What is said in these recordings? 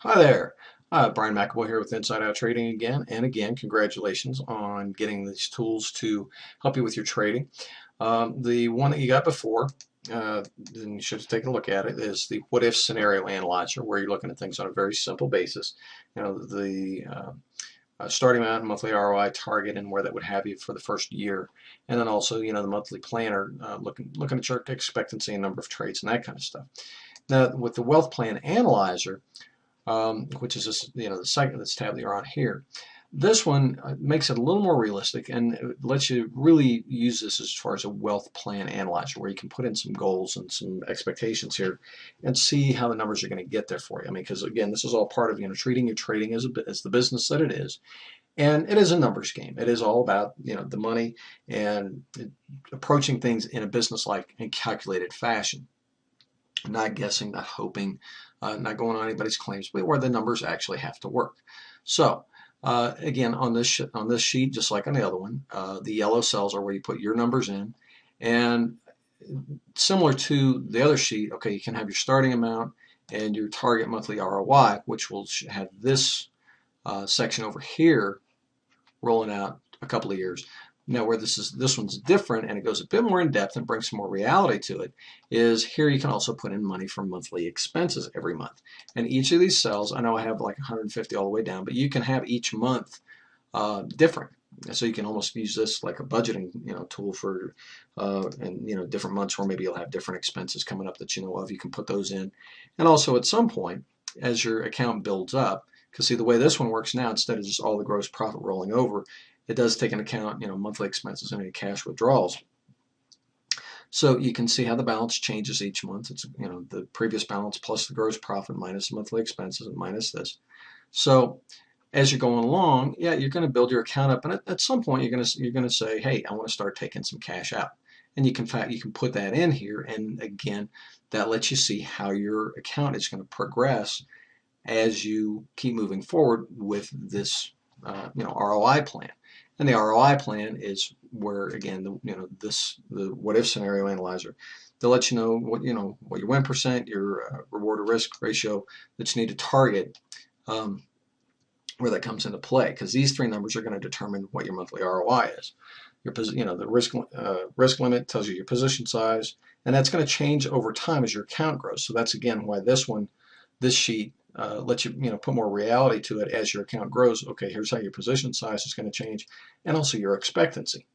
Hi there. Brian McAvoy here with Inside Out Trading again. And again, congratulations on getting these tools to help you with your trading. The one that you got before, then you should take a look at it, is the what if scenario analyzer, where you're looking at things on a very simple basis. You know, the starting amount, monthly ROI target, and where that would have you for the first year. And then also, the monthly planner, looking at your expectancy and number of trades and that kind of stuff. Now, with the wealth plan analyzer, which is this, the second this tab that you're on here. This one makes it a little more realistic and it lets you really use this as far as a wealth plan analyzer, where you can put in some goals and some expectations here and see how the numbers are going to get there for you. I mean, because again, this is all part of treating your trading as the business that it is, and it is a numbers game. It is all about the money and approaching things in a business-like and calculated fashion. Not guessing, not hoping, not going on anybody's claims, but where the numbers actually have to work. So again, on this sheet, just like on the other one, the yellow cells are where you put your numbers in, and similar to the other sheet, okay, you can have your starting amount and your target monthly ROI, which will have this section over here rolling out a couple of years. Now, where this one's different and it goes a bit more in depth and brings some more reality to it, is here you can also put in money for monthly expenses every month. And each of these cells, I know I have like 150 all the way down, but you can have each month different. So you can almost use this like a budgeting tool for and different months where maybe you'll have different expenses coming up that you know of. You can put those in. And also at some point, as your account builds up, because see the way this one works now, instead of just all the gross profit rolling over, it does take into account monthly expenses and any cash withdrawals. So you can see how the balance changes each month. It's the previous balance plus the gross profit minus the monthly expenses and minus this. So as you're going along, yeah, you're going to build your account up, and at some point you're going to say, hey, I want to start taking some cash out, and you can put that in here, and again, that lets you see how your account is going to progress as you keep moving forward with this ROI plan. And the ROI plan is where, again, the what if scenario analyzer, they'll let you know what your win percent, your reward to risk ratio that you need to target, where that comes into play, because these three numbers are going to determine what your monthly ROI is. The risk limit tells you your position size, and that's going to change over time as your account grows. So that's again why this sheet lets you put more reality to it as your account grows. Okay, here's how your position size is going to change, and also your expectancy,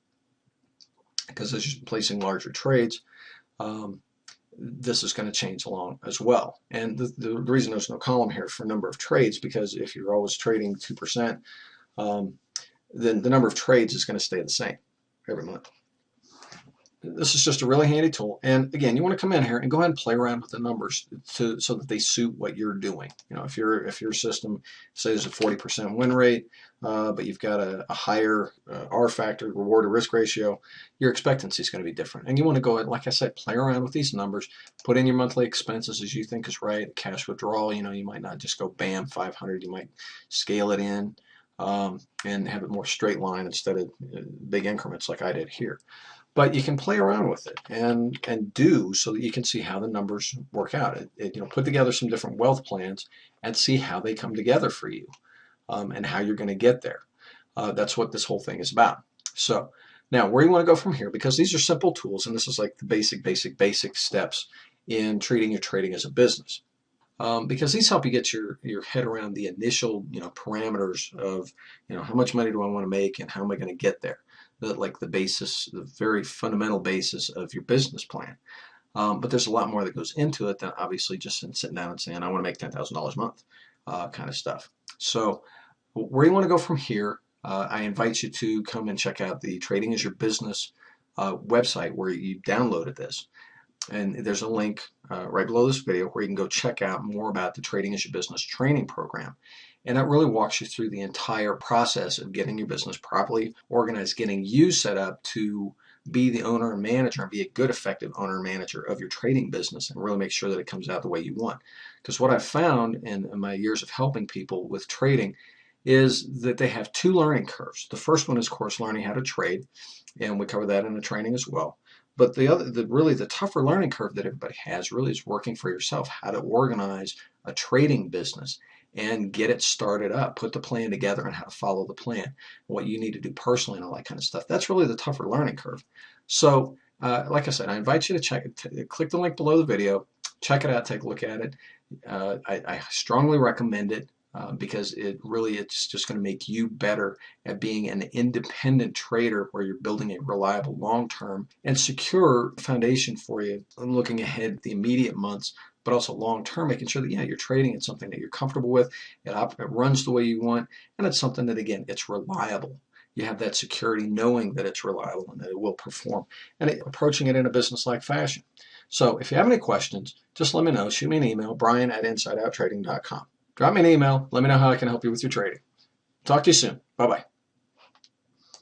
because as you're placing larger trades, this is going to change along as well. And the reason there's no column here for number of trades, because if you're always trading 2%, then the number of trades is going to stay the same every month. This is just a really handy tool, and again, you want to come in here and go ahead and play around with the numbers so that they suit what you're doing. If your system says a 40% win rate, but you've got a higher R factor, reward to risk ratio, your expectancy is going to be different. And you want to go ahead, like I said, play around with these numbers, put in your monthly expenses as you think is right. Cash withdrawal, you might not just go bam 500, you might scale it in and have it more straight line instead of big increments like I did here. But you can play around with it and do so that you can see how the numbers work out. Put together some different wealth plans and see how they come together for you, and how you're going to get there. That's what this whole thing is about. So now, where you want to go from here, because these are simple tools, and this is like the basic steps in treating your trading as a business. Because these help you get your head around the initial parameters of how much money do I want to make and how am I going to get there. The basis, the very fundamental basis of your business plan. But there's a lot more that goes into it than obviously just sitting down and saying, I want to make $10,000 a month kind of stuff. So where you want to go from here, I invite you to come and check out the Trading as Your Business website where you downloaded this. And there's a link right below this video where you can go check out more about the Trading as Your Business training program. And that really walks you through the entire process of getting your business properly organized, getting you set up to be the owner and manager and be a good, effective owner and manager of your trading business and really make sure that it comes out the way you want. Because what I've found in my years of helping people with trading is that they have two learning curves. The first one is, of course, learning how to trade, and we cover that in the training as well. But really the tougher learning curve that everybody has really is working for yourself, how to organize a trading business and get it started up, put the plan together and how to follow the plan, what you need to do personally and all that kind of stuff. That's really the tougher learning curve. So, like I said, I invite you to click the link below the video, check it out, take a look at it. I strongly recommend it. Because it's just going to make you better at being an independent trader where you're building a reliable long-term and secure foundation for you, looking ahead the immediate months, but also long-term, making sure that you're trading at something that you're comfortable with, it runs the way you want, and it's something that, again, it's reliable. You have that security knowing that it's reliable and that it will perform, and approaching it in a business-like fashion. So if you have any questions, just let me know. Shoot me an email, brian@insideouttrading.com. Drop me an email. Let me know how I can help you with your trading. Talk to you soon. Bye-bye.